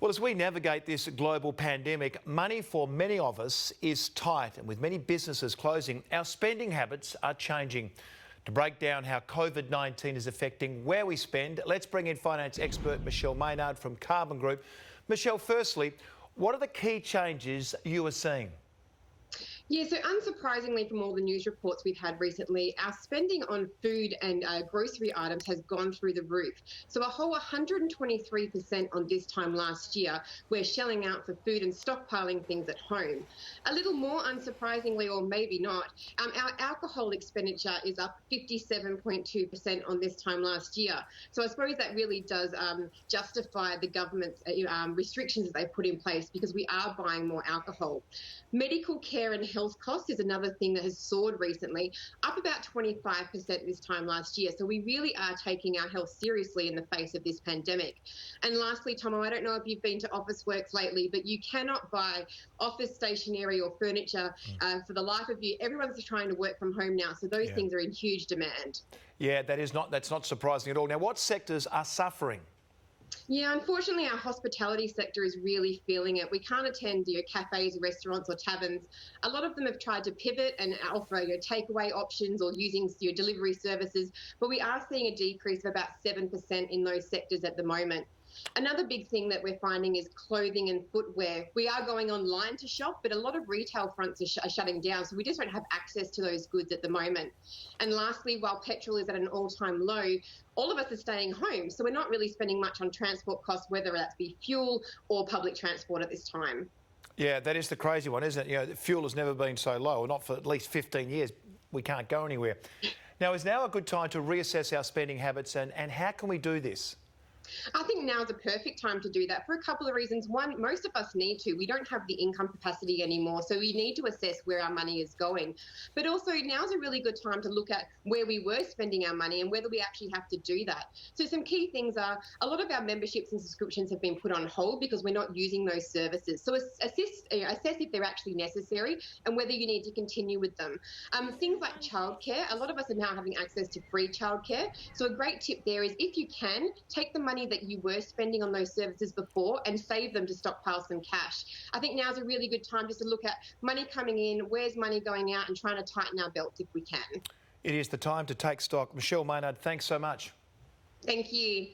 Well, as we navigate this global pandemic, money for many of us is tight, and with many businesses closing, our spending habits are changing. To break down how COVID-19 is affecting where we spend, let's bring in finance expert Michelle Maynard from Carbon Group. Michelle, firstly, what are the key changes you are seeing? Yeah, so unsurprisingly from all the news reports we've had recently, our spending on food and grocery items has gone through the roof. So a whole 123% on this time last year, we're shelling out for food and stockpiling things at home. A little more unsurprisingly, or maybe not, our alcohol expenditure is up 57.2% on this time last year. So I suppose that really does justify the government's restrictions that they put in place, because we are buying more alcohol. Medical care and health costs is another thing that has soared recently, up about 25% this time last year. So we really are taking our health seriously in the face of this pandemic. And lastly, Tomo, I don't know if you've been to Officeworks lately, but you cannot buy office stationery or furniture for the life of you. Everyone's trying to work from home now, so those things are in huge demand. Yeah, that's not surprising at all. Now, what sectors are suffering? Yeah, unfortunately, our hospitality sector is really feeling it. We can't attend cafes, restaurants or taverns. A lot of them have tried to pivot and offer takeaway options or using delivery services, but we are seeing a decrease of about 7% in those sectors at the moment. Another big thing that we're finding is clothing and footwear. We are going online to shop, but a lot of retail fronts are shutting down, so we just don't have access to those goods at the moment. And lastly, while petrol is at an all-time low, all of us are staying home, so we're not really spending much on transport costs, whether that be fuel or public transport at this time. Yeah, that is the crazy one, isn't it? Fuel has never been so low, or not for at least 15 years. We can't go anywhere. Now, is now a good time to reassess our spending habits, and how can we do this? I think now is a perfect time to do that for a couple of reasons. One, most of us need to. We don't have the income capacity anymore, so we need to assess where our money is going. But also, now's a really good time to look at where we were spending our money and whether we actually have to do that. So some key things are a lot of our memberships and subscriptions have been put on hold because we're not using those services. So assess if they're actually necessary and whether you need to continue with them. Things like childcare, a lot of us are now having access to free childcare. So a great tip there is, if you can, take the money that you were spending on those services before and save them to stockpile some cash. I think now's a really good time just to look at money coming in, where's money going out, and trying to tighten our belts if we can. It is the time to take stock. Michelle Maynard, thanks so much. Thank you.